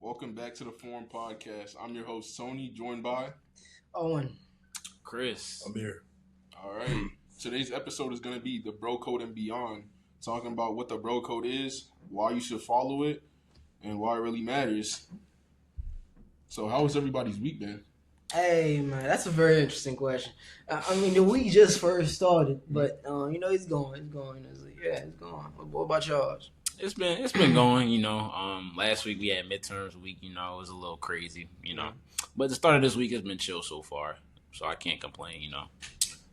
Welcome back to the Forum Podcast. I'm your host, Tony, joined by Owen. Chris. I'm here. All right. Today's episode is going to be the Bro Code and Beyond, talking about what the Bro Code is, why you should follow it, and why it really matters. So, how was everybody's week been? Hey man, that's a very interesting question. The week just first started, but it's going. It's going. What about y'all's? It's been going, last week we had midterms week, it was a little crazy, But the start of this week has been chill so far. So I can't complain,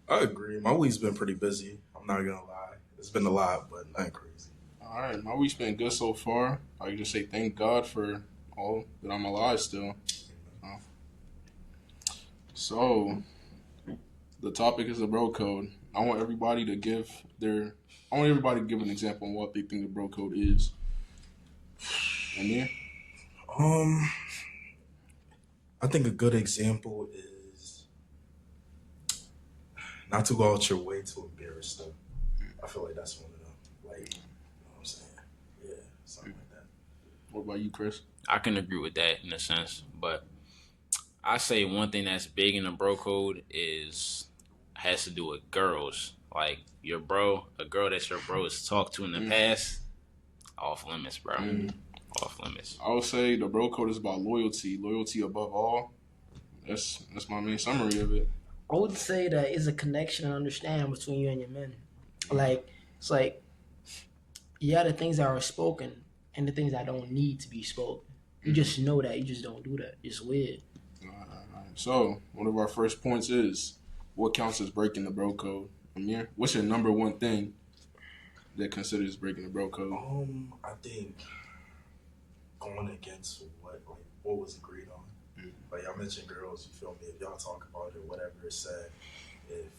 I agree. My week's been pretty busy. I'm not gonna lie. It's been a lot, but not crazy. All right. My week's been good so far. I can just say thank God for all that I'm alive still. So, the topic is the Bro Code. I want everybody to give an example on what they think the Bro Code is. And yeah. I think a good example is not to go out your way to embarrass them. I feel like that's one of them. Like, you know what I'm saying? Yeah, something like that. What about you, Chris? I can agree with that in a sense, but I say one thing that's big in the bro code has to do with girls. Like your bro, a girl that your bro has talked to in the past, off limits, bro. Off limits. I would say the Bro Code is about loyalty. Loyalty above all. That's my main summary of it. I would say that it's a connection and understanding between you and your men. Like it's like the things that are spoken and the things that don't need to be spoken. You just know that. You just don't do that. It's weird. So, one of our first points is what counts as breaking the Bro Code? Amir, what's your number one thing that considers breaking the Bro Code? I think going against what was agreed on. Like y'all mentioned girls, you feel me? If y'all talk about it, whatever is said, if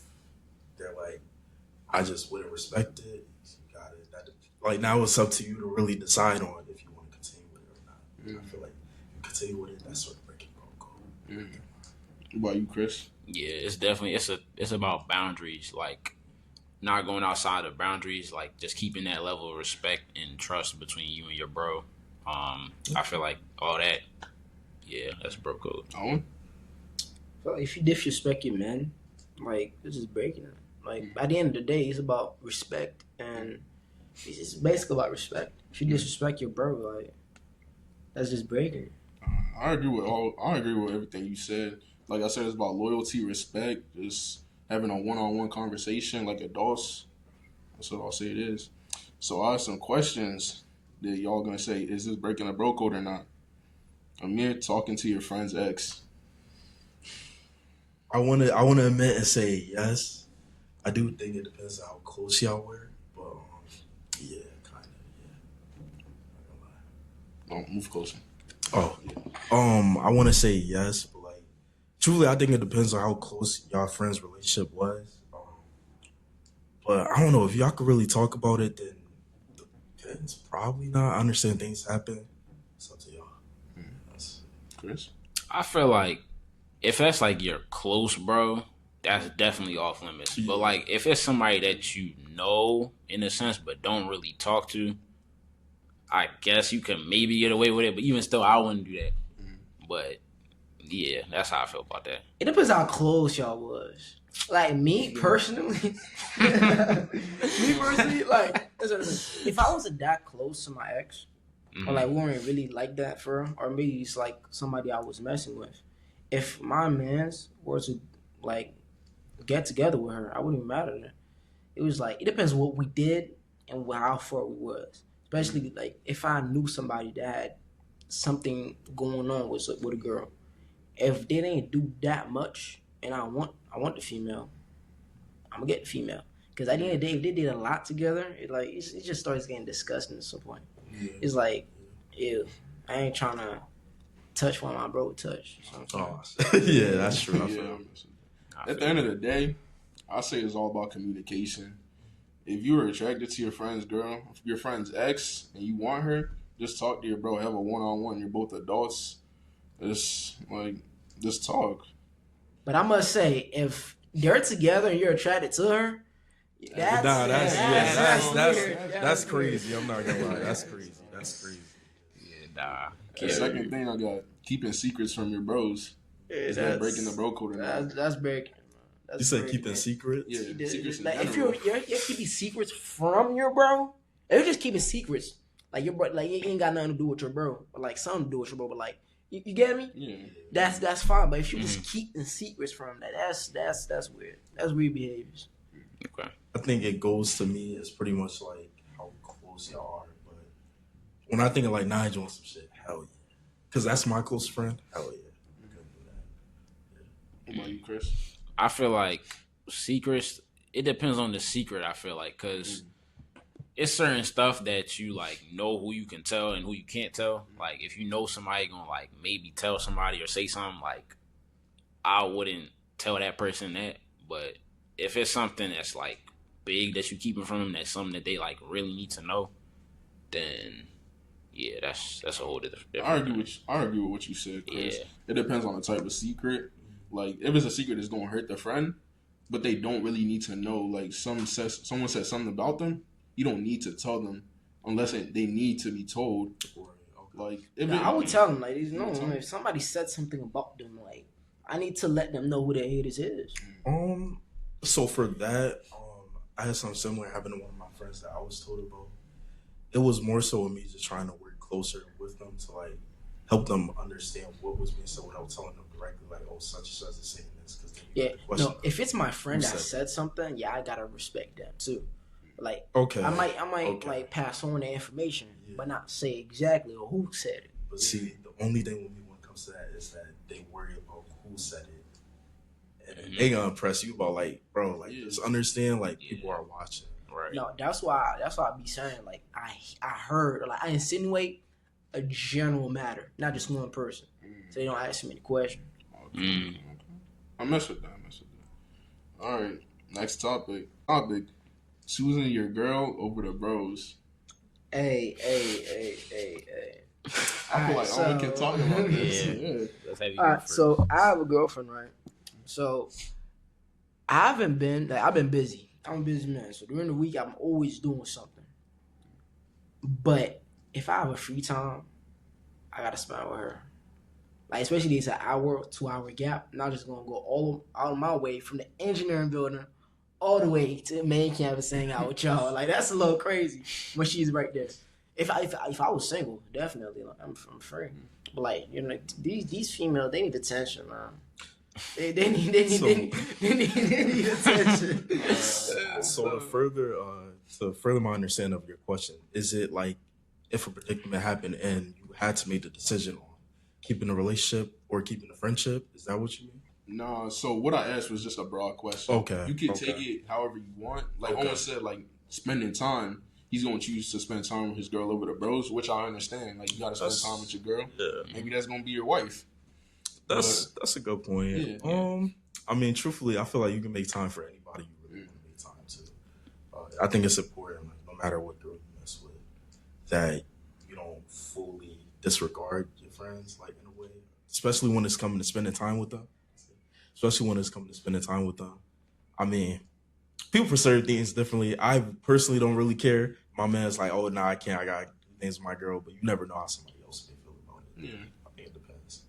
they're like, I just wouldn't respect it, you got it. Like now it's up to you to really decide on if you want to continue with it or not. I feel like you continue with it, that's sort of breaking Bro Code. What about you, Chris? Yeah, it's definitely it's about boundaries, like not going outside of boundaries, like just keeping that level of respect and trust between you and your bro. I feel like all that, yeah, that's bro code. Owen? So if you disrespect your men, like it's just breaking it. Like at the end of the day, it's about respect, and it's basically about respect. If you disrespect your bro, like that's just breaking it. I agree with everything you said. Like I said, it's about loyalty, respect, just having a one-on-one conversation like adults. That's what I'll say it is. So I have some questions that y'all gonna say, is this breaking a Bro Code or not? Amir, talking to your friend's ex. I wanna admit and say yes. I do think it depends on how close y'all were, but yeah, kind of, yeah. Oh, move closer. I want to say yes, but like, truly, I think it depends on how close y'all friends' relationship was. But I don't know if y'all could really talk about it. Then it's probably not. I understand things happen. It's up to y'all. Chris? I feel like if that's like your close bro, that's definitely off limits. Yeah. But like if it's somebody that you know in a sense but don't really talk to, I guess you can maybe get away with it. But even still, I wouldn't do that. But yeah, that's how I feel about that. It depends how close y'all was. Like me personally, like listen, if I wasn't that close to my ex, or like we weren't really like that for her, or maybe it's like somebody I was messing with. If my mans were to like get together with her, I wouldn't even matter to her. It was like it depends what we did and how far we was. Especially like if I knew somebody that had something going on with a girl. If they didn't do that much, and I want the female, I'm gonna get the female. Because at the end of the day, if they did a lot together, it just starts getting disgusting at some point. Yeah. It's like, ew, I ain't trying to touch what my bro touch. Yeah, that's true. At the end of the day, I say it's all about communication. If you are attracted to your friend's girl, your friend's ex, and you want her, just talk to your bro. Have a one-on-one. You're both adults. Just talk. But I must say, if they're together and you're attracted to her, that's crazy. I'm not gonna lie. That's crazy. Yeah, Nah. The second thing I got, keeping secrets from your bros. Is that breaking the bro code or not? That's breaking. You said keeping secrets? Yeah, secrets in Like if general. you're keeping secrets from your bro, if you're just keeping secrets, like your bro, like it ain't got nothing to do with your bro, or like something to do with your bro, but like you get me? Yeah. That's fine. But if you just keeping secrets from that, that's weird. That's weird behaviors. Okay. I think it goes to me as pretty much like how close y'all are. But when I think of like Nigel and some shit, hell yeah. Because that's my close friend, hell yeah. I couldn't do that. What about you, Chris? I feel like secrets, it depends on the secret, I feel like, because it's certain stuff that you, like, know who you can tell and who you can't tell. Like, if you know somebody gonna, like, maybe tell somebody or say something, like, I wouldn't tell that person that. But if it's something that's, like, big that you keeping from them, that's something that they, like, really need to know, then, yeah, that's a whole different I agree with what you said, Chris. Yeah. It depends on the type of secret. Like, if it's a secret that's gonna hurt the friend, but they don't really need to know. Like, someone says something about them, you don't need to tell them unless they need to be told. Like, I would tell them, like, tell them. if somebody said something about them, like, I need to let them know who their haters is. So for that, I had something similar happen to one of my friends that I was told about. It was more so of me just trying to work closer with them to like help them understand what was being said without telling them directly like, oh, such and such is saying this. Cause Yeah, no. If it's my friend Who that said said something, yeah, I gotta respect them too. Like, okay, I might Okay. like pass on the information, Yeah. but not say exactly or who said it. But see, the only thing with me when it comes to that is that they worry about who said it, and they gonna impress you about like, bro, like just understand like people are watching. Right. No, that's why I be saying like I heard, or like I insinuate a general matter, not just one person, so they don't ask me any questions. I mess with that. All right, next topic. Choosing your girl over the bros. Hey. I feel like we can talk about this. Yeah. Let's have you All go right, first. so I have a girlfriend, right? So I've been busy. I'm a busy man. So during the week, I'm always doing something. But if I have a free time, I gotta spend it with her. Like, especially it's an hour, 2 hour gap. I'm not just gonna go all out of my way from the engineering building all the way to the main campus hang out with y'all. Like, that's a little crazy when she's right there. If I was single, definitely, like, I'm free. But like, you know, these females, they need attention, man. They need attention. So to further my understanding of your question, is it like if a predicament happened and you had to make the decision on keeping a relationship or keeping a friendship? Is that what you mean? No, so what I asked was just a broad question. Okay. You can Okay. take it however you want. Like Okay. Owen said, like spending time. He's gonna choose to spend time with his girl over the bros, which I understand. Like you gotta spend time with your girl. Yeah. Maybe that's gonna be your wife. That's a good point. Yeah. I mean, truthfully, I feel like you can make time for anybody you really want to make time to. I think it's important, like, no matter what girl you mess with, that you don't fully disregard your friends, like in a way, especially when it's coming to spending time with them. I mean, people perceive things differently. I personally don't really care. My man's like, oh, nah, I can't. I got to do things with my girl, but you never know how somebody else may feel about it. Yeah. I think it depends.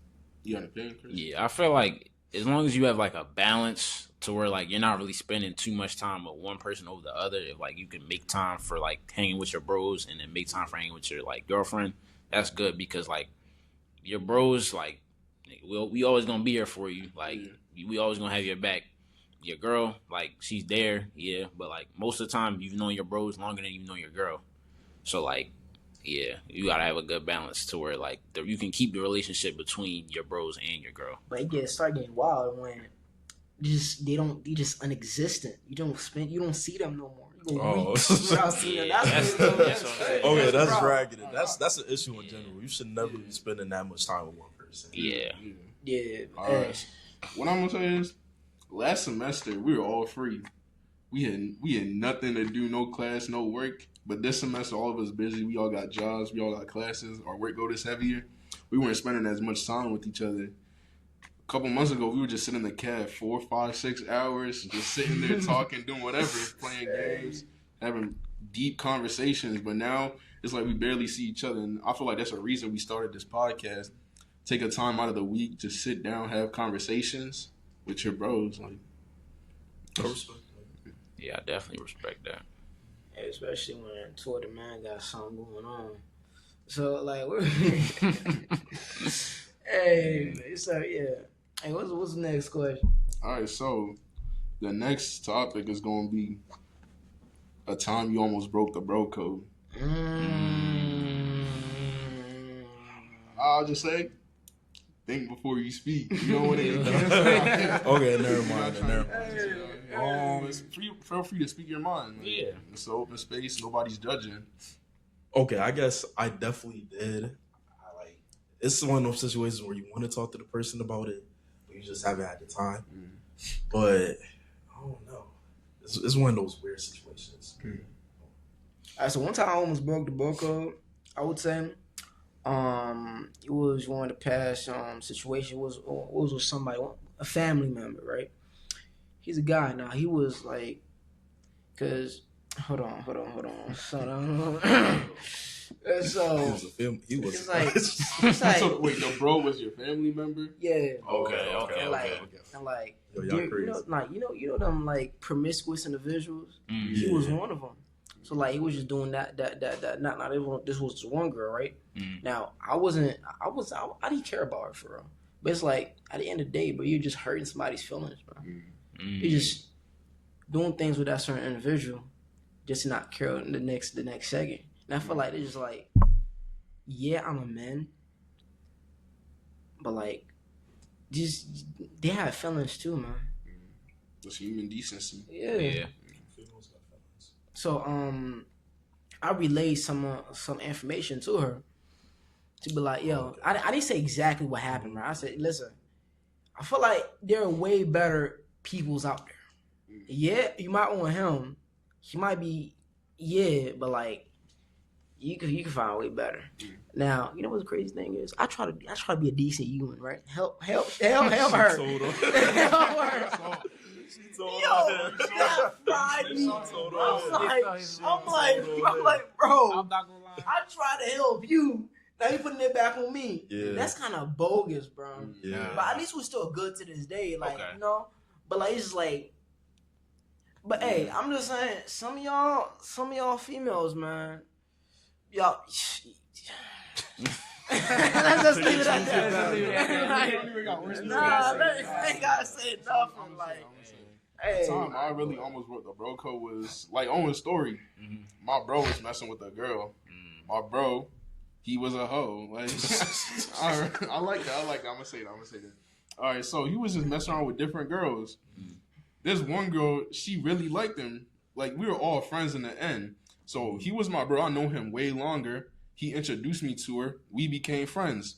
You got an opinion, Chris? Yeah, I feel like as long as you have like a balance to where like you're not really spending too much time with one person over the other, if like you can make time for like hanging with your bros and then make time for hanging with your like girlfriend, that's good because like your bros like we always gonna be here for you. Like we always gonna have your back. Your girl, like she's there, yeah, but like most of the time you've known your bros longer than you've known your girl. So like, yeah, you gotta have a good balance to where like you can keep the relationship between your bros and your girl. But it start getting wild when they just unexistent. You don't see them no more. You go weeks without seeing them. That's what I'm saying. Okay, that's Bro. dragging it. That's an issue in general. You should never be spending that much time with one person. Yeah. Yeah. All right. What I'm gonna say is, last semester we were all free. We had nothing to do, no class, no work. But this semester, all of us busy. We all got jobs. We all got classes. Our workload is heavier. We weren't spending as much time with each other. A couple months ago, we were just sitting in the cab 4, 5, 6 hours, just sitting there talking, doing whatever, playing games, having deep conversations, but now it's like we barely see each other. And I feel like that's a reason we started this podcast. Take a time out of the week to sit down, have conversations with your bros. Like, I respect that. Yeah, I definitely respect that. Especially when toward the man got something going on. So like, hey, so yeah. Hey, what's the next question? all right, so the next topic is going to be a time you almost broke the bro code. I'll just say, think before you speak. You know what it is. Okay, never mind. Feel free to speak your mind. Man. Yeah. It's an open space. Nobody's judging. Okay, I guess I definitely did. It's one of those situations where you want to talk to the person about it, but you just haven't had the time. But I don't know. It's one of those weird situations. All right, so one time I almost broke the bro code. I would say, it was one of the past situation. Was with somebody, a family member, right? He's a guy now. He was like, cause hold on. So He was it's like So, wait, the bro was your family member? yeah. Okay. And like Yo, y'all you crazy. know, like you know them like promiscuous individuals. Mm. He was Yeah. one of them. So like he was just doing that. Not everyone. This was just one girl, right? Mm. Now I didn't care about her for real. But it's like at the end of the day, bro, you're just hurting somebody's feelings, bro. You're just doing things with that certain individual, just to not care the next second. And I feel like they're just like, yeah, I'm a man, but like, just they have feelings too, man. It's human decency. Yeah. Yeah. Females got feelings. So I relayed some information to her to be like, yo, I didn't say exactly what happened, right? I said, listen, I feel like there are way better peoples out there. Yeah, you might want him. He might be, yeah, but like, you can find way better. Now, you know what the crazy thing is? I try to be a decent human, right? Help her. Help her. She told Yo, her. that fried me. told her. I'm like, bro, I'm not gonna lie. I try to help you. Now you putting it back on me. Yeah. That's kind of bogus, bro. Yeah. But at least we're still good to this day, like Okay. you know. But like it's just like, but hey, I'm just saying, some of y'all females, man, y'all. Let's just leave it at that. Nah, I ain't gotta say nothing. Like, hey, The time I really almost broke the bro code was like on a story. My bro was messing with a girl. My bro, he was a hoe. Like, I like that. I'm gonna say that. All right, so he was just messing around with different girls. This one girl, she really liked him. Like, we were all friends in the end. So he was my bro. I know him way longer. He introduced me to her. We became friends.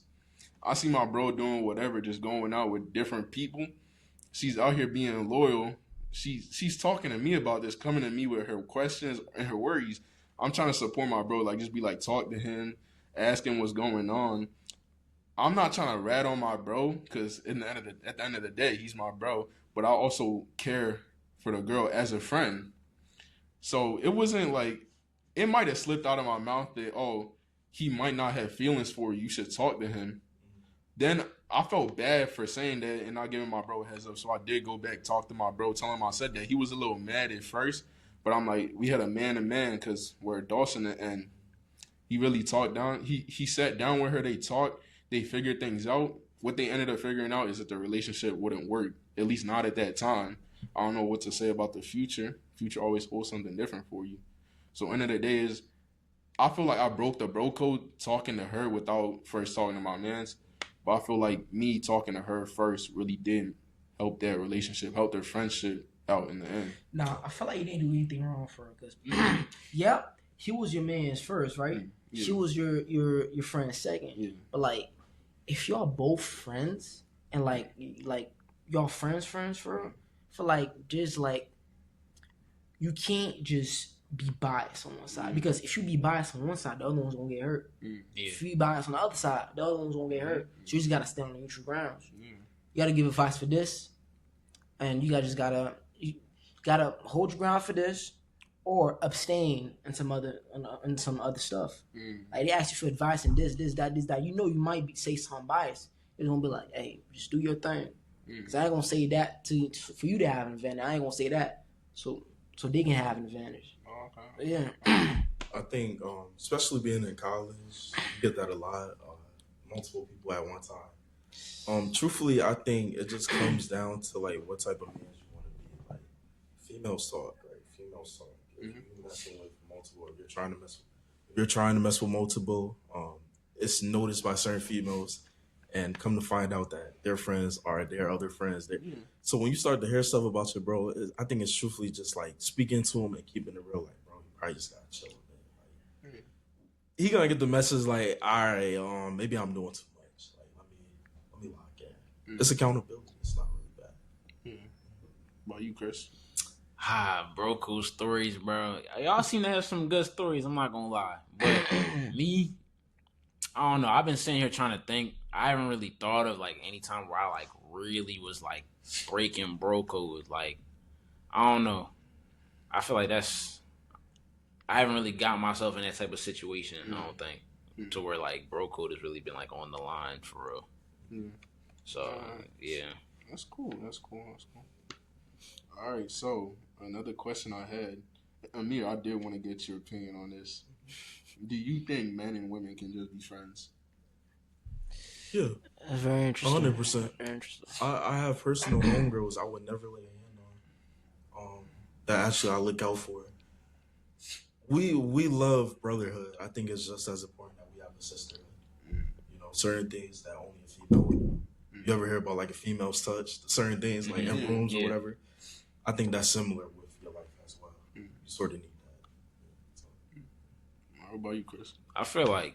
I see my bro doing whatever, just going out with different people. She's out here being loyal. She's talking to me about this, coming to me with her questions and her worries. I'm trying to support my bro, like just be like, talk to him, ask him what's going on. I'm not trying to rat on my bro because at the end of the day, he's my bro. But I also care for the girl as a friend. So it wasn't like, it might have slipped out of my mouth that, oh, he might not have feelings for you. You should talk to him. Then I felt bad for saying that and not giving my bro a heads up. So I did go back, talk to my bro, tell him I said that. He was a little mad at first, but I'm like, we had a man-to-man because we're adults in the end. He really talked down. He sat down with her. They talked. They figured things out. What they ended up figuring out is that the relationship wouldn't work, at least not at that time. I don't know what to say about the future. Future always holds something different for you. So end of the day is, I feel like I broke the bro code talking to her without first talking to my mans. But I feel like me talking to her first really did help their relationship, help their friendship out in the end. nah, I feel like you didn't do anything wrong for her because, yep, he was your man's first, right? Yeah. She was your friend's second. Yeah. But like, if y'all both friends and like y'all friends for real, for like just like, you can't just be biased on one side because if you be biased on one side, the other one's gonna get hurt. Yeah. If you be biased on the other side, the other one's gonna get hurt. So you just gotta stay on the neutral grounds. Yeah. You gotta give advice for this, and you gotta hold your ground for this, or abstain and some other stuff. Mm. Like they ask you for advice and this, that. You know, you might say something biased. It's gonna be like, hey, just do your thing. Because I ain't gonna say that for you to have an advantage. I ain't gonna say that so they can have an advantage. Oh, okay. But yeah. I think, especially being in college, you get that a lot. Multiple people at one time. Truthfully, I think it just comes down to like what type of man you want to be. Like female talk, right? Female talk. If you're messing with multiple, if you're trying to mess with multiple, it's noticed by certain females, and come to find out that their friends are their other friends. So when you start to hear stuff about your bro, I think it's truthfully just like speaking to him and keeping it real. Like, bro, you probably just gotta chill with it. Like, he gonna get the message like, all right, maybe I'm doing too much. Like, let me lock in. It's accountability. It's not really bad. About you, Chris? Bro, cool stories, bro. Y'all seem to have some good stories. I'm not gonna lie, but me, I don't know. I've been sitting here trying to think. I haven't really thought of like any time where I like really was like breaking bro code. Like, I don't know. I feel like I haven't really got myself in that type of situation. I don't think to where like bro code has really been like on the line for real. So yeah, That's cool. All right, so another question I had, Amir, I did want to get your opinion on this. Do you think men and women can just be friends? Yeah, That's very interesting. 100%. Very interesting. I have personal homegirls I would never lay a hand on. That actually I look out for. We love brotherhood. I think it's just as important that we have a sisterhood. You know, certain things that only a female would know. You ever hear about like a female's touch? Certain things like in rooms or whatever. I think that's similar with your life as well. You sort of need that. How about you, Chris? I feel like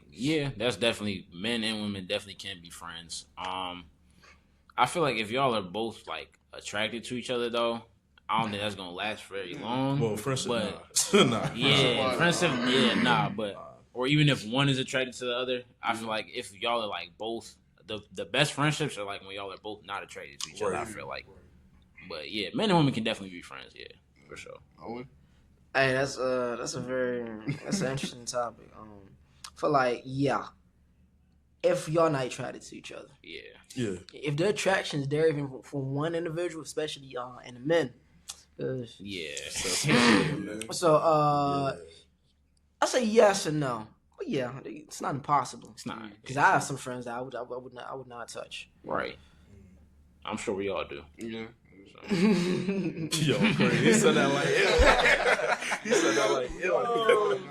that's definitely men and women definitely can be friends. I feel like if y'all are both like attracted to each other though, I don't think that's gonna last very long. Well, friendship, but nah. friendship, nah. But or even if one is attracted to the other, I feel like if y'all are like both, the best friendships are like when y'all are both not attracted to each other. I feel like, but yeah, men and women can definitely be friends. Yeah, for sure. Owen? Hey, that's an interesting topic. For like, if y'all not attracted to each other, Yeah. if the attraction is there even from one individual, especially in the men, so I say yes and no, but yeah, it's not impossible. It's not because I have some friends that I would not touch. Right. I'm sure we all do. Yeah. Yo, crazy. He said that like,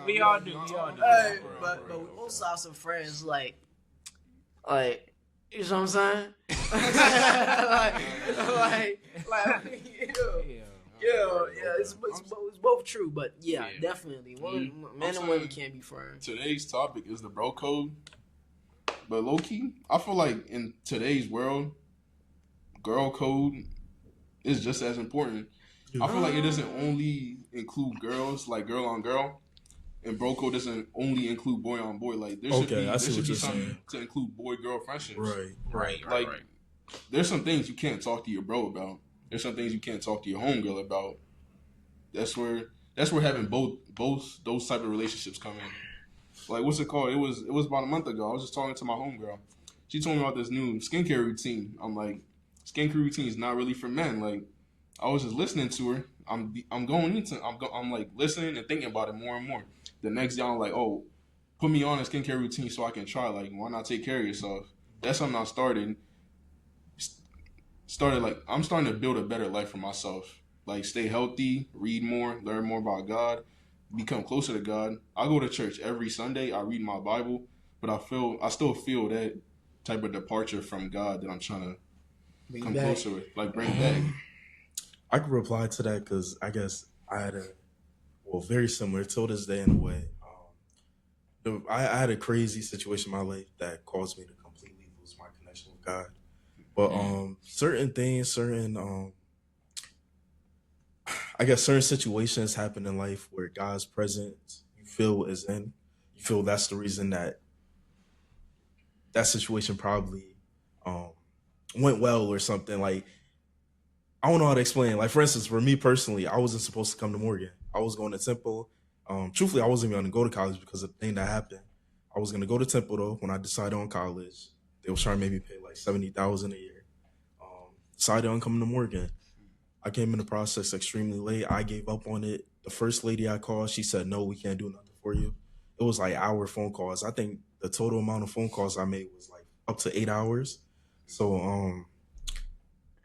we all do. Hey, but we also have some friends like you know what I'm saying? It's both true, but definitely, men and women can't be friends. Today's topic is the bro code, but low key, I feel like in today's world, girl code is just as important. I feel like it doesn't only include girls, like girl on girl, and bro code doesn't only include boy on boy. Like there should be something to include boy girl friendships. Right. There's some things you can't talk to your bro about. There's some things you can't talk to your homegirl about. That's where having both those type of relationships come in. Like what's it called? It was about a month ago. I was just talking to my homegirl. She told me about this new skincare routine. I'm like, skincare routine is not really for men. Like I was just listening to her. I'm like listening and thinking about it more and more. The next day I'm like, oh, put me on a skincare routine so I can try. Like why not take care of yourself? That's something I started like I'm starting to build a better life for myself. Like stay healthy, read more, learn more about God, become closer to God. I go to church every Sunday. I read my Bible, but I still feel that type of departure from God that I'm trying to come closer with, like bring back. I could reply to that because I guess I had very similar till this day in a way. I had a crazy situation in my life that caused me to completely lose my connection with God. But certain situations happen in life where God's presence you feel is in. You feel that's the reason that situation probably went well or something. Like I don't know how to explain. Like for instance, for me personally, I wasn't supposed to come to Morgan. I was going to Temple. Truthfully, I wasn't going to go to college because of the thing that happened. I was going to go to Temple though. When I decided on college, they was trying to make me pay like $70,000 a year. Decided on coming to Morgan. I came in the process extremely late. I gave up on it. The first lady I called, she said, "No, we can't do nothing for you." It was like hour phone calls. I think the total amount of phone calls I made was like up to 8 hours. So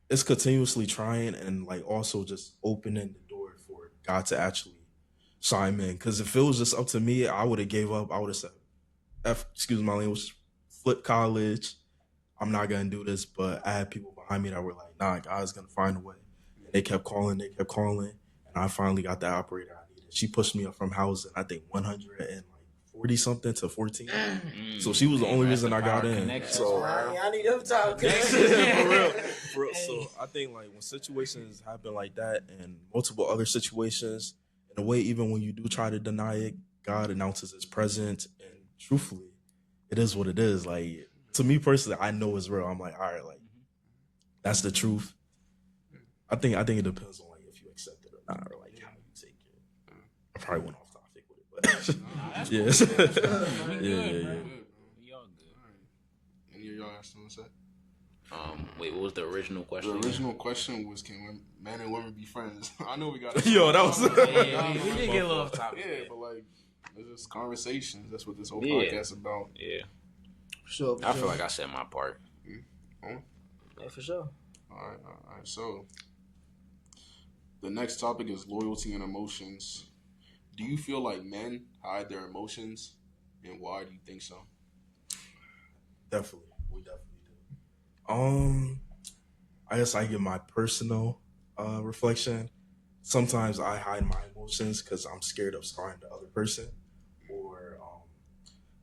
it's continuously trying and like also just opening the door for God to actually chime in. Because if it was just up to me, I would have gave up. I would have said, excuse my language, flip college. I'm not gonna do this. But I had people behind me that were like, "Nah, God's gonna find a way." And they kept calling, and I finally got the operator I needed. She pushed me up from housing, I think 140 something to 14. So she was the only reason I got in. So I need them time. for real. So I think like when situations happen like that and multiple other situations, in a way, even when you do try to deny it, God announces His presence, and truthfully, it is what it is. Like to me personally, I know it's real. I'm like, all right, like that's the truth. I think it depends on like if you accept it or not, or like how you take it. I probably went off topic with it, but yes, yeah. Y'all good. Any of y'all have something to say? Wait, what was the original question? The original question was, can men and women be friends? I know we got Yo, that was Yeah, we did get a little off topic. yeah, but like it's just conversations. That's what this whole Yeah. podcast is about. Yeah, Sure, I feel like I said my part. yeah, for sure. All right. So the next topic is loyalty and emotions. Do you feel like men hide their emotions, and why do you think so? Definitely, we definitely do. I guess I give my personal reflection. Sometimes I hide my emotions because I'm scared of scarring the other person, or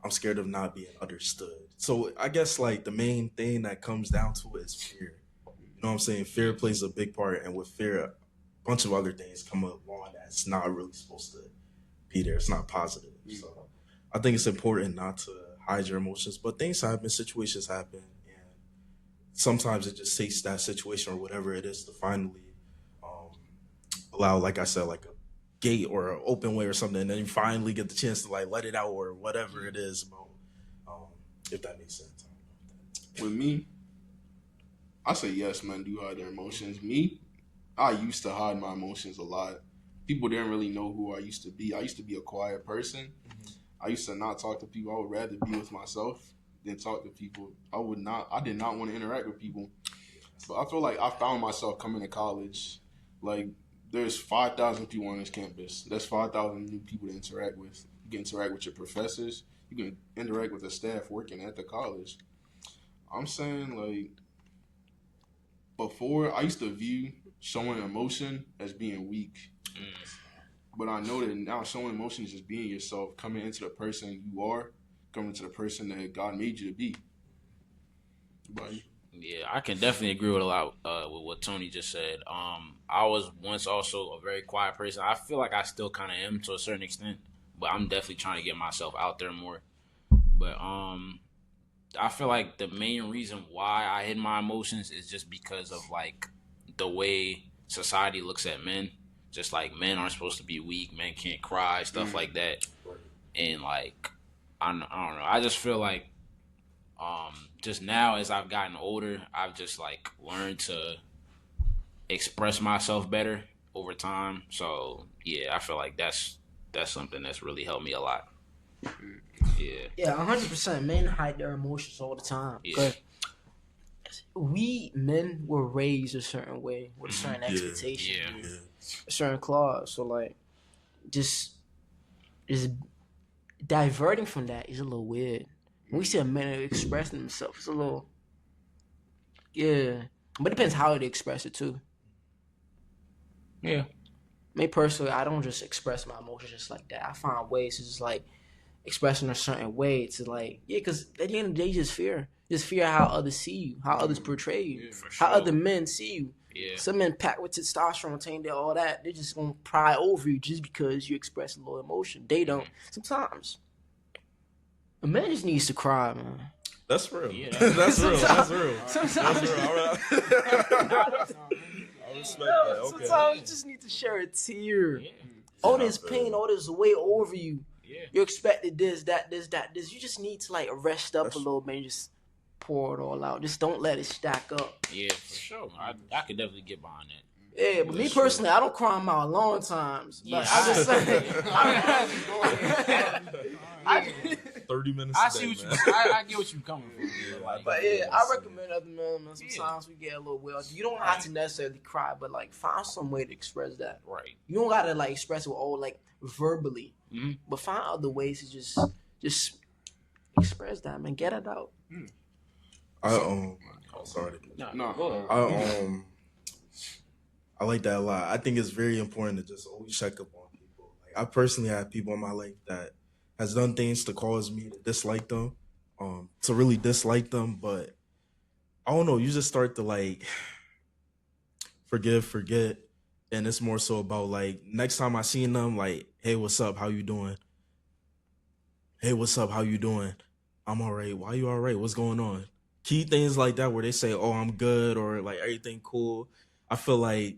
I'm scared of not being understood. So I guess like the main thing that comes down to it is fear. You know what I'm saying? Fear plays a big part, and with fear, a bunch of other things come along that's not really supposed to be there. It's not positive. So I think it's important not to hide your emotions, but things happen, situations happen, and sometimes it just takes that situation or whatever it is to finally allow, like I said, like a gate or an open way or something, and then you finally get the chance to like let it out or whatever it is about, if that makes sense. With me, I say yes, men do hide their emotions. Me, I used to hide my emotions a lot. People didn't really know who I used to be. I used to be a quiet person. I used to not talk to people. I would rather be with myself than talk to people. I did not want to interact with people. But I feel like I found myself coming to college. Like, there's 5,000 people on this campus. There's 5,000 new people to interact with. You can interact with your professors. You can interact with the staff working at the college. I'm saying, like, before, I used to view showing emotion as being weak. But I know that now showing emotion is just being yourself, coming into the person you are, coming into the person that God made you to be. But Yeah, I can definitely agree with a lot with what Tony just said. I was once also a very quiet person. I feel like I still kind of am to a certain extent, but I'm definitely trying to get myself out there more. But I feel like the main reason why I hid my emotions is just because of like the way society looks at men. Just like men aren't supposed to be weak, men can't cry, stuff like that. And like I don't know. I just feel like just now as I've gotten older, I've just like learned to express myself better over time. So yeah, I feel like that's something that's really helped me a lot. Yeah. Yeah, 100%. Men hide their emotions all the time. Yeah. We men were raised a certain way with a certain expectation, Yeah. a certain clause. So like, just diverting from that is a little weird. When we see a man expressing himself, it's a little, yeah. But it depends how they express it too. Yeah. Me personally, I don't just express my emotions just like that. I find ways to just like expressing a certain way to like, yeah, because at the end of the day, just fear how others see you, how others portray you, Yeah, for how sure. other men see you. Yeah. Some men packed with testosterone, saying that all that, they're just gonna pry over you just because you express a little emotion. They don't. Sometimes a man just needs to cry, man. That's real. Yeah, That's real. That's real. Sometimes, That's real. All right. I respect that. Okay. sometimes you just need to share a tear. Yeah. all this pain, all this weight over you. Yeah. You expected this, that, this, that, this. You just need to like rest up a little bit and just pour it all out. Just don't let it stack up. Yeah, for sure. I could definitely get behind that. Yeah, but me personally, I don't cry them out long times. But Yeah. I just say, 30 minutes. I a day, see what man. I get what you're coming from. Like, but yeah, I recommend other men. Man. Sometimes we get a little wild. You don't have to necessarily cry, but like find some way to express that. right. You don't gotta like express it all like verbally, Mhm. but find other ways to just express that, man. Get it out. Sorry. No. Go ahead. I like that a lot. I think it's very important to just always check up on people. Like I personally have people in my life that has done things to cause me to dislike them, to really dislike them. But I don't know. You just start to like forget, and it's more so about like next time I seen them, like, hey, what's up? How you doing? Hey, what's up? How you doing? I'm all right. Why you all right? What's going on? Key things like that where they say, oh, I'm good, or like everything cool. I feel like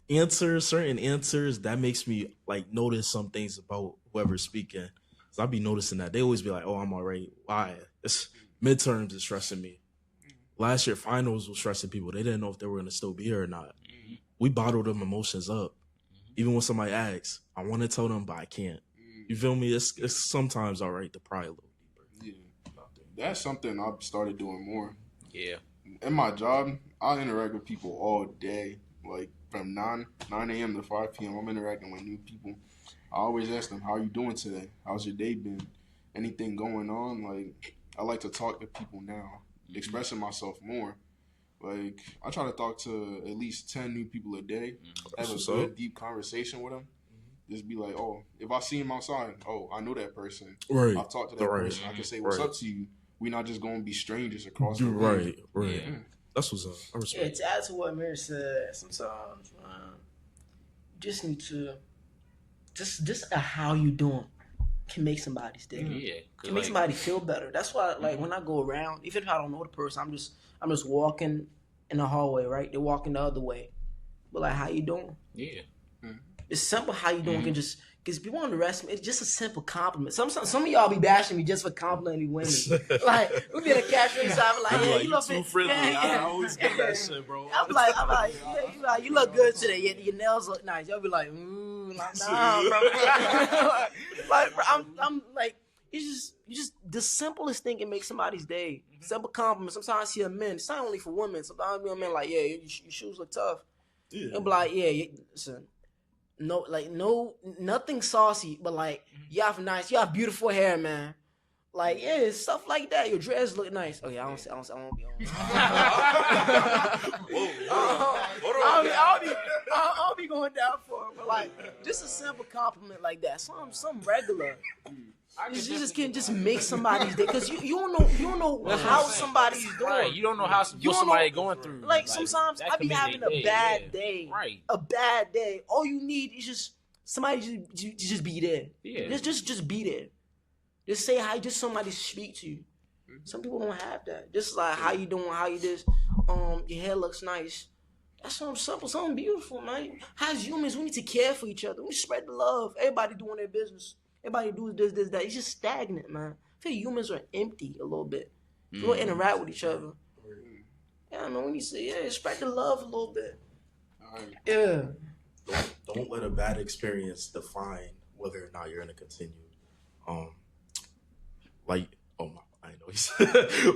certain answers, that makes me like notice some things about whoever's speaking. So I'll be noticing that. They always be like, oh, I'm all right. Why? It's midterms is stressing me. Last year, finals was stressing people. They didn't know if they were going to still be here or not. We bottled them emotions up. Even when somebody asks, I want to tell them, but I can't. You feel me? It's sometimes all right to pry a little deeper. Yeah. That's something I've started doing more. Yeah. In my job, I interact with people all day. Like from 9 a.m. to 5 p.m., I'm interacting with new people. I always ask them, how you doing today? How's your day been? Anything going on? Like, I like to talk to people now, expressing myself more. Like, I try to talk to at least 10 new people a day, have a what's good, up. deep conversation with them. Just be like, oh, if I see him outside, oh, I know that person. Right. I've talked to that Right. person. I can say, what's Right. up to you? We're not just going to be strangers across the You're room. right. Yeah. That's what's up. I Yeah, respect. to add to what Mir said, sometimes you just need to just a how you doing can make somebody's day. Yeah. 'Cause, Can make like, somebody feel better. That's why, like, when I go around, even if I don't know the person, I'm just walking in the hallway, right? They're walking the other way, but like, how you doing? yeah. It's simple. How you doing? Can just because people underestimate. It's just a simple compliment. Some of y'all be bashing me just for complimenting women. Like we be in a cafe side, I'm like, yeah, you look too friendly. I always get that shit, bro. I'm like, yeah, you like, you look good today. Your nails look nice. Y'all be like, like, nah, bro. Like, bro, I'm like, it's just the simplest thing can make somebody's day. Simple compliment. Sometimes I see a men. It's not only for women. Sometimes I be a man like, yeah, your shoes look tough. Yeah. And be like, yeah, listen. No, like nothing saucy, but like you have beautiful hair, man. Like yeah, stuff like that. Your dress look nice. Oh yeah, I don't be on. I'll be going down for it, but like just a simple compliment like that. Some regular. You just can just make somebody's day because you don't know how somebody's doing. Right. You don't know how You don't somebody know- going through. Like sometimes that I could be make having their a bad yeah. day. Right. A bad day. All you need is just somebody just be there. Yeah. Just be there. Just say hi. Just somebody speak to you. Some people don't have that. Just like how you doing? How you this? Your hair looks nice. That's something simple, something beautiful, man. As humans, we need to care for each other. We spread the love. Everybody doing their business. Everybody do this, that. It's just stagnant, man. I feel humans are empty a little bit. We don't interact with each other. Yeah, man. We need to spread the love a little bit. All right. Yeah. Don't let a bad experience define whether or not you're gonna continue. Like, oh my, I know he's,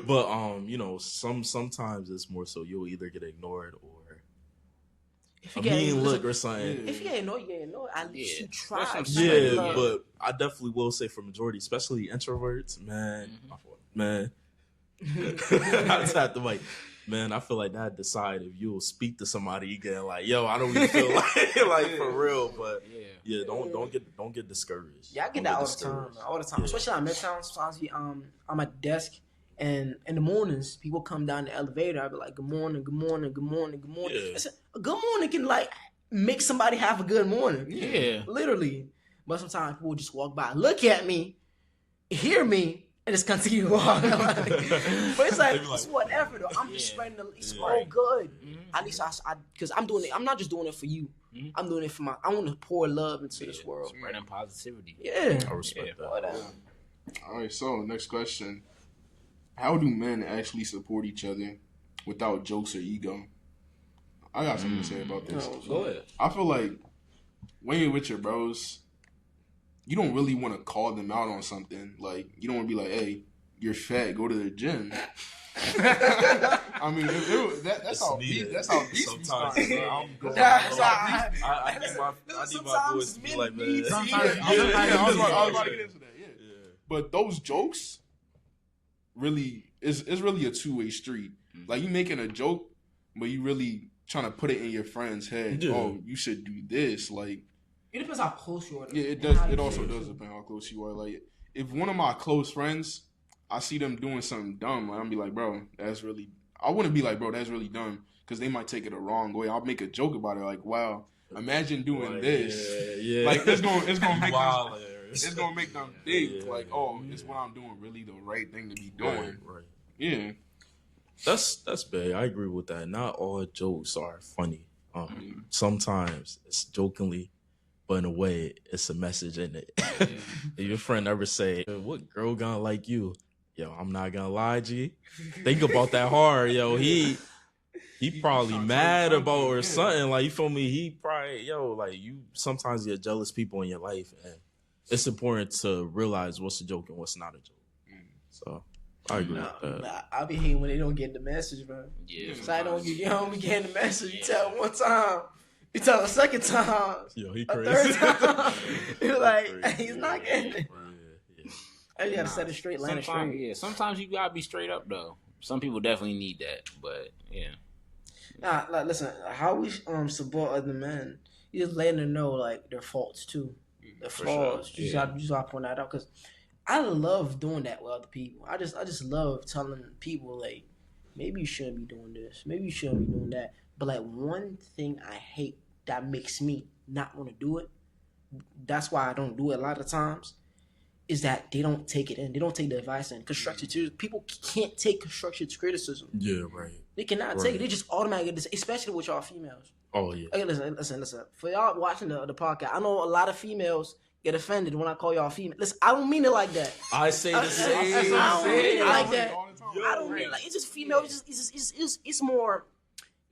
but you know, sometimes it's more so you'll either get ignored or If a you mean get look or something. if you get annoyed, At least Yeah. you try. That's what I'm Spread saying. Yeah, love. but I definitely will say for majority, especially introverts, man. I just have to like, man, I feel like that decide if you'll speak to somebody again, like, yo, I don't even feel like for real, but yeah, don't get discouraged. Yeah, I get Don't that all the time, discouraged. all the time. Yeah. Especially on Midtown. Sometimes I'm at the desk, and in the mornings, people come down the elevator. I be like, "Good morning, good morning, good morning, good morning." Yeah. I said, a good morning can like make somebody have a good morning. Yeah. Literally. But sometimes people just walk by, look at me, hear me, and just continue to walk. But it's like, They be like, it's whatever though. I'm just Yeah. spreading the. It's Yeah. all good. Mhm. At least I because I'm doing it. I'm not just doing it for you. Mhm. I'm doing it for I want to pour love into this Yeah, world. spreading positivity. Yeah. I respect that. Whatever. All right, so next question: how do men actually support each other without jokes or ego? I got something to say about this. No, Go ahead. I feel like when you're with your bros, you don't really want to call them out on something. Like, you don't want to be like, "Hey, you're fat. Go to the gym." I mean, that's how deep. That's how deep. Sometimes I'm going. That's I need my Sometimes boys to be like, men man. need to I Yeah. was about to get into that. Yeah. But those jokes really is really a two-way street. Like, you making a joke, but you really trying to put it in your friend's head. Yeah. Oh, you should do this. Like, It depends how close you are. yeah, it and does. how you It also feel. does depend how close you are. Like, if one of my close friends, I see them doing something dumb, like, I'm be like, bro, that's really. I wouldn't be like, bro, that's really dumb, because they might take it the wrong way. I'll make a joke about it, like, wow, imagine doing Like, this. Yeah. Like, it's gonna make Wow, them, it's gonna make them think Yeah, like, yeah, oh, yeah. is what I'm doing really the right thing to be doing? Right. Yeah. That's big. I agree with that. Not all jokes are funny. Sometimes it's jokingly, but in a way, it's a message in it. If your friend ever say, "What girl gonna like you?" Yo, I'm not gonna lie, G. Think about that hard, yo. He probably trying to mad tell you about or something, something. Like, you feel me? He probably, like, you sometimes get jealous people in your life, and it's important to realize what's a joke and what's not a joke. So I agree with that. Nah, I be hating when they don't get the message, bro. Yeah. So I don't be getting the message. You tell one time, you tell a second time, Yo, he a crazy. third time. You're like, Crazy. he's not getting it. Yeah. You gotta set it straight, land it Sometimes, straight. yeah. Sometimes you gotta be straight up though. Some people definitely need that, but yeah. Nah, like, listen, how we support other men, you just letting them know like their faults too, their For flaws. sure, You yeah. just gotta point that out because I love doing that with other people. I just love telling people like, maybe you shouldn't be doing this, maybe you shouldn't be doing that. But like one thing I hate that makes me not want to do it. That's why I don't do it a lot of times. Is that they don't take it in. They don't take the advice in. Constructive people can't take constructive criticism. Yeah, right. They cannot take it. They just automatically, especially with y'all females. Oh, yeah. Okay, listen. For y'all watching the podcast, I know a lot of females get offended when I call y'all female. Listen, I don't mean it like that. I say the same I don't mean it like thing. that. All the time. I don't mean it like it's just female.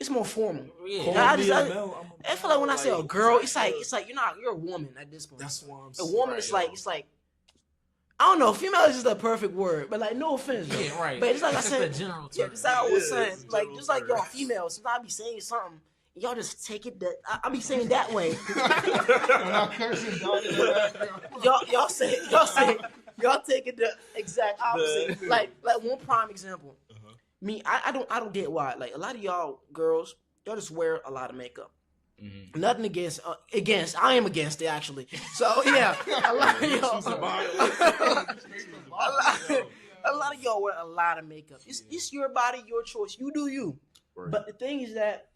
It's more formal. Yeah. I feel like when I say a girl, it's like you're a woman at this point. That's why I'm A saying. woman is like it's like I don't know. Female is just a perfect word, but like no offense. Bro. Yeah, right. But it's like I It's said, the general yeah, term. it's like I was Yeah, saying, it's a like general just like term. y'all females. Sometimes I be saying something, y'all just take it that I be saying that way. When I'm cursing, dog in the background. y'all take it the exact opposite. Like one prime example. Me, I don't get why. Like a lot of y'all girls, y'all just wear a lot of makeup. Mhm. Nothing against I am against it actually. So yeah, a lot of y'all. A lot of y'all wear a lot of makeup. It's your body, your choice. You do you. Right. But the thing is that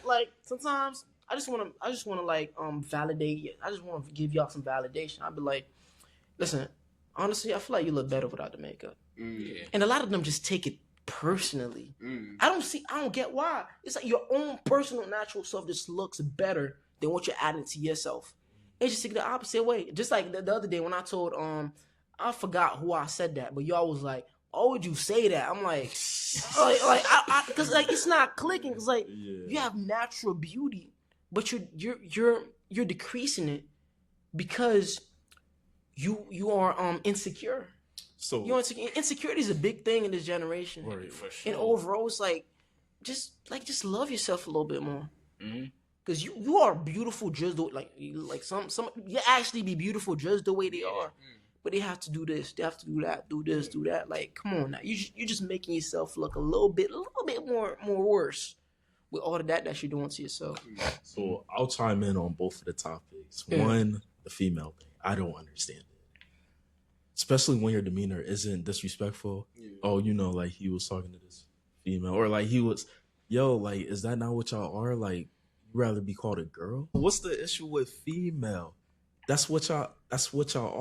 like sometimes I just want to like validate. I just want to give y'all some validation. I'd be like, listen, honestly, I feel like you look better without the makeup. Yeah. And a lot of them just take it personally. I don't get why. It's like your own personal natural self just looks better than what you're adding to yourself. It's just like the opposite way. Just like the other day when I told I forgot who I said that, but y'all was like, "Oh, would you say that?" I'm like, because like it's not clicking. It's like you have natural beauty, but you're decreasing it because you are insecure. So, Insecurity is a big thing in this generation. right. For sure. And overall, it's like just love yourself a little bit more. Mhm. Cause you are beautiful just the like some you actually be beautiful just the way they are, but they have to do this, they have to do that, do this, do that. Like, come on now, you're just making yourself look a little bit more worse with all of that you're doing to yourself. So I'll chime in on both of the topics. Yeah. One, the female thing. I don't understand it. Especially when your demeanor isn't disrespectful. Yeah. Oh, like he was talking to this female. Or like he was, like, is that not what y'all are? Like, you rather be called a girl? What's the issue with female? That's what y'all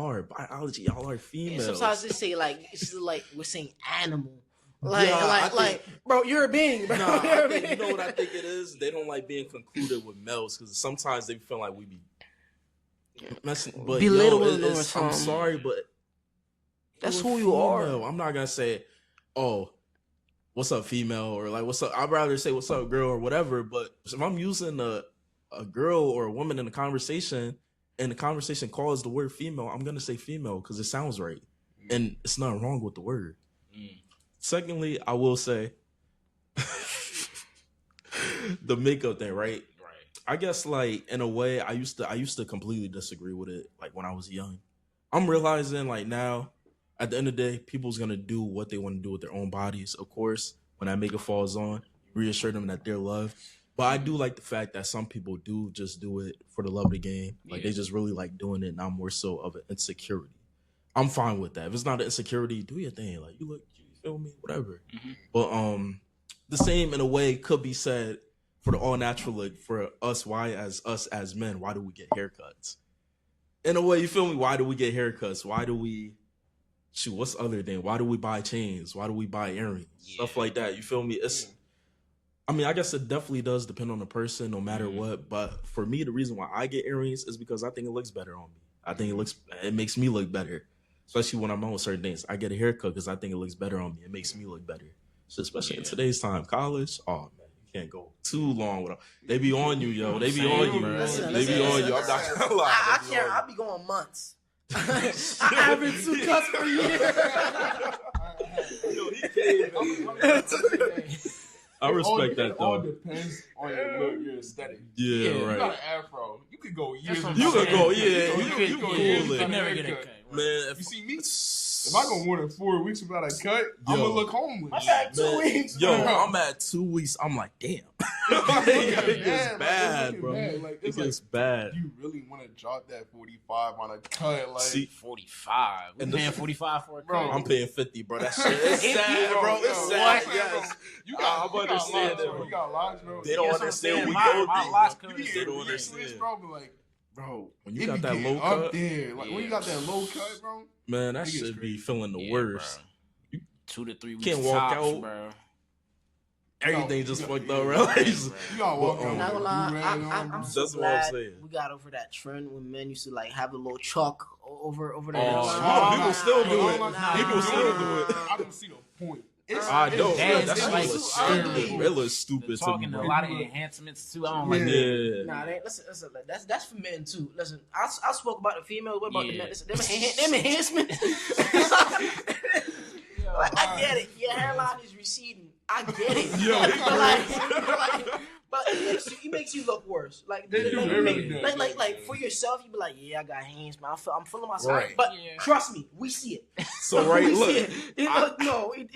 are. Biology, y'all are And females. sometimes they say like it's like we're saying animal Bro, you're a being, bro. Nah, You're a you being. know what I think it is? They don't like being concluded with males because sometimes they feel like we be messing. But Belittling or I'm something. sorry, but That's you're who you are. female. I'm not gonna say, oh, what's up, female, or like, what's up. I'd rather say, what's up, girl, or whatever. But if I'm using a girl or a woman in a conversation, and the conversation calls the word female, I'm gonna say female because it sounds right, and it's nothing wrong with the word. Secondly, I will say the makeup thing, right? I guess like in a way, I used to completely disagree with it. Like when I was young, I'm realizing like now, at the end of the day, people's gonna do what they want to do with their own bodies. Of course, when that makeup falls on, reassure them that they're loved. But I do like the fact that some people do just do it for the love of the game. Like they just really like doing it, not more so of an insecurity. I'm fine with that. If it's not an insecurity, do your thing. Like you feel me, whatever. But the same in a way could be said for the all natural look for us. Why us as men? Why do we get haircuts? In a way, you feel me? Why do we get haircuts? Why do we shoot? What's the other thing? Why do we buy chains? Why do we buy earrings? Stuff like that. You feel me? I mean, I guess it definitely does depend on the person, no matter what. But for me, the reason why I get earrings is because I think it looks better on me. I think it makes me look better. Especially when I'm on certain things. I get a haircut because I think it looks better on me. It makes me look better. So especially in today's time, college, oh man, you can't go too long with them. They be on you, yo. They be on you. They be on you. I'm not gonna lie. I can't. I'll be going months. I average 2 cuts per year. Yo, he came. I respect that It all though. depends on your look, your aesthetic. Yeah, You right. got an afro. You could go years. what I'm You could saying. go, yeah. You You could could go cool years it. without a Never get a haircut. cut. Man, You see me? If I go more than 4 weeks without a cut, I'm Yo. gonna look homeless. I got 2 weeks. Yo, bro. I'm at 2 weeks. I'm like, damn. It It gets bad, bro. Like, It it's like, gets bad. you really want to drop that 45 on a cut? Like, See, 45. We And paying the- 45 for a Bro, cut? I'm paying 50, bro. That shit is sad, bro. It's Yo, sad. what? Yes. you got, I'm you got understand locks, that, bro. bro. You got locks, bro. They don't That's what I'm understand saying. we My go locks deep. could You be They get don't real understand. switch, bro, but like, bro, When you it got be that getting low up cut, there, like when you got that low cut, bro. man, that Niggas should be crazy. feeling the Yeah, worst. bro. 2 to 3 weeks Can't walk tops, out. bro. Everything You just got- fucked yeah, up, yeah, right? You gotta walk But, out Not with gonna a lie, do-rag I, on, I'm bro. so That's what I'm glad saying. we got over that trend when men used to like have a little chalk over the Oh, hairline. people still do it. Nah. People still do it. I don't see the point. I don't. Damn, That it's shit like looks too ugly. stupid. It looks They're stupid to me, talking a bro. lot of enhancements too. I don't like that. Yeah. Nah, listen. That's for men too. Listen, I spoke about the females. What about the Yeah. men? Listen, them enhancements. Like, I get it. Your hairline is receding. I get it. But it makes you look worse. Like, They do, they really do. like for yourself, you be like, yeah, I got hands, man. I'm feeling myself. Right. But Yeah. trust me, we see it. So right, we look, see it.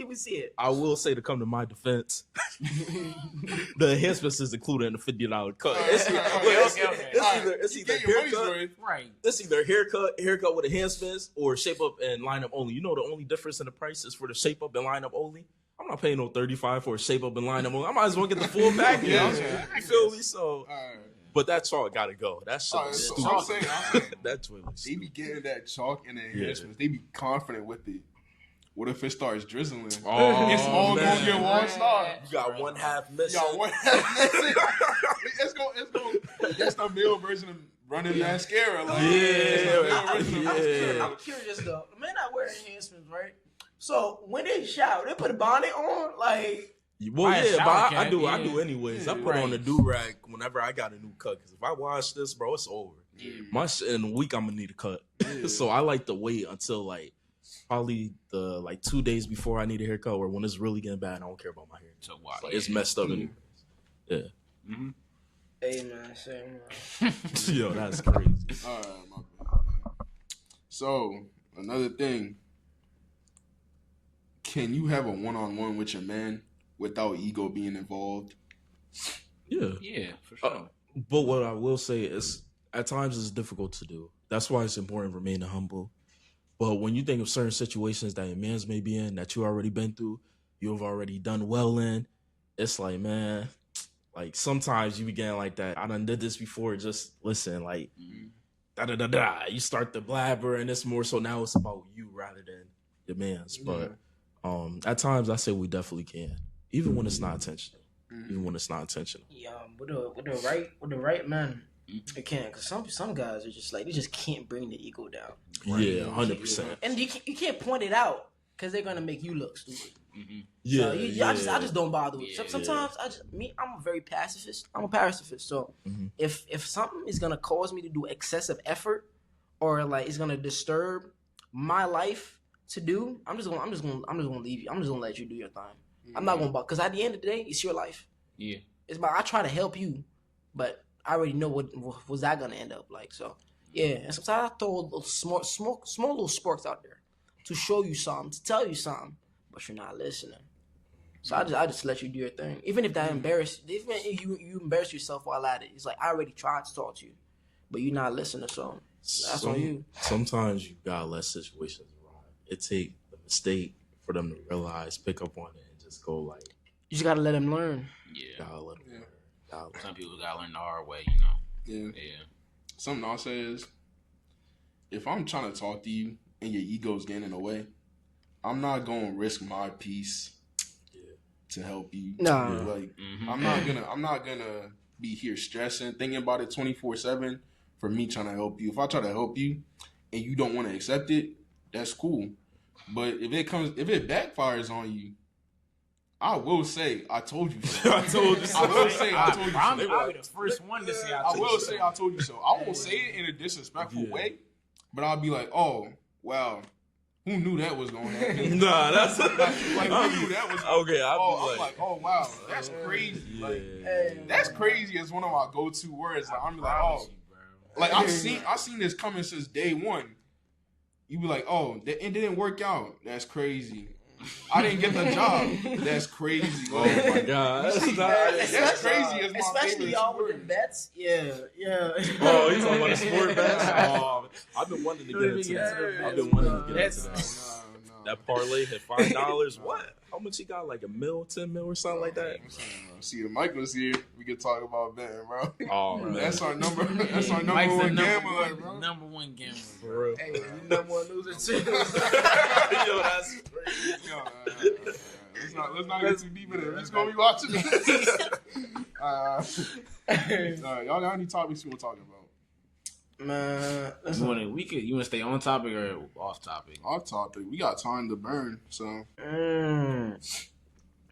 We see it. I will say to come to my defense, the enhancements is included in the $50 cut. It's, Okay. it's You either get your money's haircut, worth. Right. it's either haircut with enhancements or shape up and line up only. You know the only difference in the price is for the shape up and line up only. I'm not paying no $35 for a shape up and line up only. I might as well get the full package. Yeah, okay. You feel me? So, Alright. but that chalk gotta go. That shit Alright, is so stupid. I'm saying, That joint is they be stupid. getting that chalk and the enhancements. They be confident with it. What if it starts drizzling? Oh, It's all man. gonna get washed off. You got one half missing. Y'all, what? That's it. It's going. That's the male version of running mascara. Like, it's the male version of mascara. I'm curious though. The men that wear enhancements, right? So when they shower, they put a bonnet on, like. Well, Right, yeah, shower but I cap, do yeah. anyways. I Yeah, put on right. a do-rag whenever I got a new cut. Because if I wash this, bro, it's over. My shit in a week, I'm going to need a cut. So I like to wait until, like, probably the 2 days before I need a haircut or when it's really getting bad. I don't care about my hair. So why? Like, it's messed up anyways. Yeah. Hey man, same. Yo, that's crazy. All right, my bad. So another thing, can you have a one-on-one with your man without ego being involved? Yeah. Yeah, for sure. But what I will say is, at times it's difficult to do. That's why it's important to remain humble. But when you think of certain situations that your man's may be in, that you already been through, you've already done well in, it's like, man, like sometimes you be getting like that. I done did this before. Just listen, like, da da da da. You start the blabber, and it's more so now it's about you rather than your man's. But At times, I say we definitely can, even when it's not intentional. Mhm. Even when it's not intentional. Yeah, with the right man, it can. Cause some guys are just like they just can't bring the ego down, Yeah, 100%. and you can't point it out because they're gonna make you look stupid. Yeah, So I just don't bother with it. Sometimes I'm a very pacifist. I'm a pacifist. So Mhm. if something is gonna cause me to do excessive effort or like it's gonna disturb my life to do, I'm just gonna leave you. I'm just gonna let you do your thing. I'm not gonna because at the end of the day, it's your life. Yeah. It's about I try to help you, but I already know what was that gonna end up like. So yeah, and sometimes I throw a little small little sparks out there to show you something, to tell you something, but you're not listening. So I just let you do your thing, even if that even if you embarrass yourself while at it. It's like I already tried to talk to you, but you're not listening. So that's on you. Sometimes you gotta let situations ride. It take the mistake for them to realize, pick up on it, and just go like, You just gotta let them learn. Yeah. gotta let 'em Yeah. learn. Gotta let 'em- Some people gotta learn the hard way, you know. Yeah. Yeah. Something I'll say is, if I'm trying to talk to you and your ego's getting in the way, I'm not gonna risk my peace to help you. Nah. Like Mhm. I'm not gonna be here stressing, thinking about it 24/7 for me trying to help you. If I try to help you and you don't want to accept it, that's cool. But if it backfires on you, I will say I told you so. I told you so. I will say I told you so. I'll be the first one to say I will say I told you so. I won't say it in a disrespectful way, but I'll be like, oh, wow, who knew that was going to happen? Nah, that's like, who knew that was okay. I'm like, oh, wow, that's crazy. Yeah. Like, that's crazy as one of my go-to words. Like, I'm like, oh, like I've seen this coming since day one. You be like, oh, it didn't work out. That's crazy. I didn't get the job. That's crazy. Oh my god, that's That's crazy as my Especially favorite y'all word. with the bets. Yeah. Oh, you talking about a sport bet? Oh, I've been wanting to get into that. I've been wanting to get into that. No. That parlay had $5. What? How much he got? Like $1 mil, 10 mil, or something like that? See, if Mike was here, we could talk about betting, bro. Oh man, That's our number. That's our number Mike's the one gambler, bro. number one gambler. for real. Hey, you number one loser too. Yo, that's crazy. Let's not get too deep into it. We're just gonna be watching this. All right, y'all got any topics you want to talk about? Man, You wanna stay on topic or off topic? Off topic. We got time to burn, so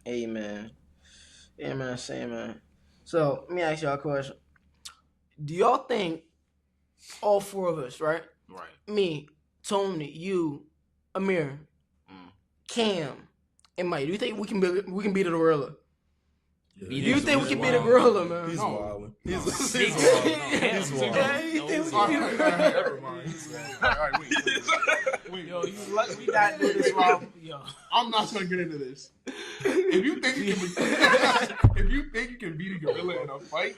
Hey man. Say man. So let me ask y'all a question. Do y'all think all four of us, right? Right. Me, Tony, you, Amir, Cam, and Mike, do you think we can beat a gorilla? Yeah. Do you think we can beat a gorilla, man? He's No. wilding. He's He's wilding. He's Yeah, wilding. you think we All can right, beat a gorilla? never mind. All right, wait. Yo, you lucky we not doing this wrong. Yo. I'm not gonna get into this. If you think you can beat a gorilla in a fight,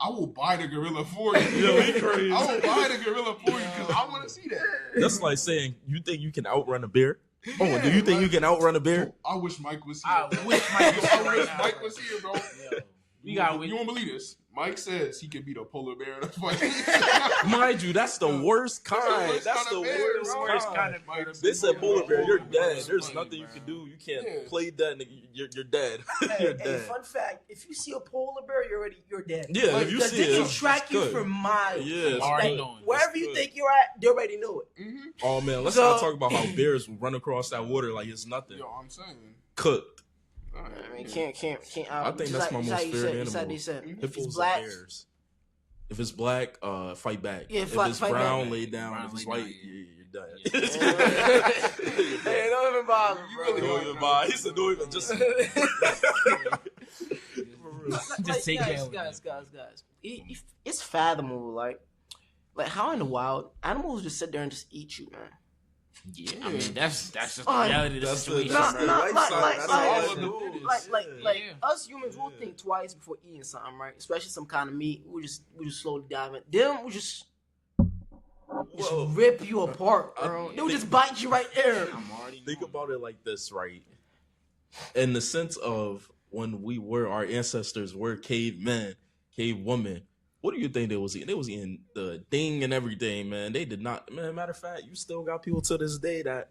I will buy the gorilla for you. Yo, he crazy. I will buy the gorilla for you because I want to see that. That's like saying you think you can outrun a bear. Oh, do you think you can outrun a bear? I wish Mike was here. I wish Mike was I here wish right now. Mike was here, bro. Yo, we got You won't believe this. Mike says he can beat a polar bear in a fight. Mind you, that's the worst kind. worst That's kind the of bear, worst bro. kind. Mike They said polar bear, you're Mike dead. was There's funny, nothing you bro. can do. You can't Yeah. play dead. Nigga. You're dead. You're Hey, dead. fun fact: if you see a polar bear, you're dead. Yeah, Like, if you because see they it, can track you good. for miles. Yeah, it's Already good. knowing. Wherever It's you good. think you're at, they already know it. Mm-hmm. Oh man, let's So- not talk about how bears run across that water like it's nothing. Yo, I'm saying. Cooked. All right, I mean, yeah. can't. I think that's my most favorite animal. They said if Hippos it's are black, bears. If it's black, fight back. Yeah, if fight it's back. brown, lay down. Brown, If it's lay white, down, you're done. hey, don't even bother, You bro. really Don't even buy. He said, don't even just. Just take guys, that. guys. It's fathomable, like how in the wild animals just sit there and just eat you, man. Yeah, I mean that's just the Oh, reality of the that's the- situation. that's Not- the not- lifestyle. like- That's like- all like- it is. Like Yeah. us humans, we'll think twice before eating something, right? Especially some kind of meat. We just slowly dive in. Them we just Whoa. rip you apart, I bro. think- They would just bite you right there. I'm already Think knowing. about it like this, right? In the sense of when our ancestors were cavemen, cavewomen, what do you think they was eating? They was eating the ding and everything, man. They did not, man. Matter of fact, you still got people to this day that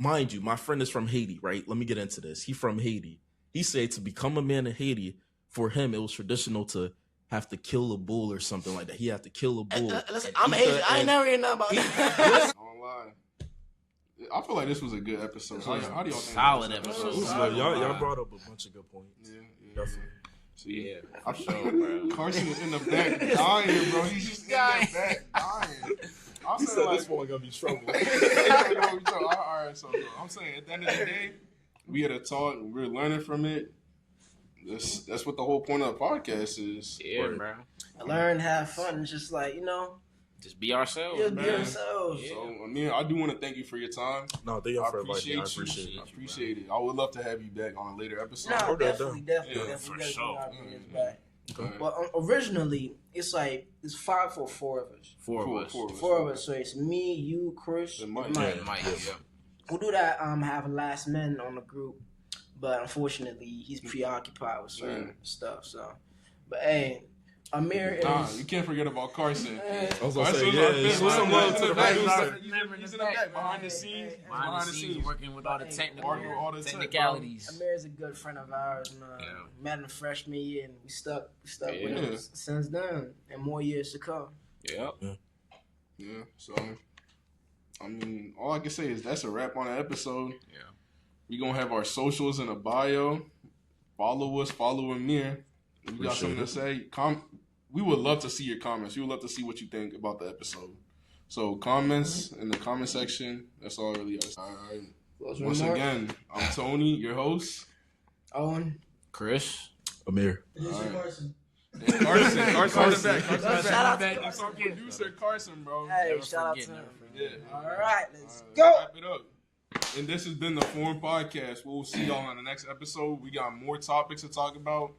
mind you, my friend is from Haiti, right? Let me get into this. He from Haiti. He said to become a man in Haiti, for him, it was traditional to have to kill a bull or something like that. He had to kill a bull. Listen, I'm Asian. I ain't never heard nothing about that. Online. I feel like this was a good episode. How do y'all think? Solid about this episode. Y'all brought up a bunch of good points. Yeah. Definitely. Yeah, for sure, bro. Carson is in the back dying, bro. He's just in the back dying. I'm He saying said like, this one gonna be trouble. all right, so I'm saying at the end of the day, we had a talk. We're learning from it. That's what the whole point of the podcast is. Yeah, bro. Learn, have fun. It's just like, Just be ourselves, just bro. be ourselves. Yeah. So, Amir, I do want to thank you for your time. No, thank y'all I for inviting me. I appreciate appreciate you. it. I appreciate it. I would love to have you back on a later episode. No, Hold that definitely. Yeah, for Definitely sure. gotta bring this back. Okay. Well, originally, it's 5 for 4 of us. Four of us. Four of us. So it's me, you, Chris, And Mike. Mike. Yeah, Mike, yeah. We'll do that. Have last men on the group, but unfortunately, he's preoccupied with certain stuff. So, but hey, Amir is. You can't forget about Carson. I was gonna Carson say, was yeah, our fifth. show some love to the producer. He's in the back, behind the scenes. Behind the scenes, working with all the Working all the technicalities. Amir is a good friend of ours. And, Yeah. met in the freshman year, and we stuck with Yeah. him since then, and more years to come. Yep. Yeah, so I mean, all I can say is that's a wrap on the episode. Yeah. We're gonna have our socials in the bio. Follow us, follow Amir. If you got something to say, we would love to see your comments. We would love to see what you think about the episode. So comments in the comment section. That's all really us. All right. Once again, I'm Tony, your host. Owen. Chris. Amir. Carson. And Carson in the back. Carson's Shout out to back. Carson. It's our producer, Carson, bro. Hey, Never shout out to forget, him. never Yeah. All right, let's All go. right, wrap it up. And this has been the Forum Podcast. We'll see y'all on the next episode. We got more topics to talk about,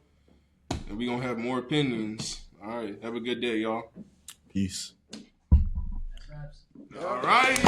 and we're going to have more opinions. All right. Have a good day, y'all. Peace. All right.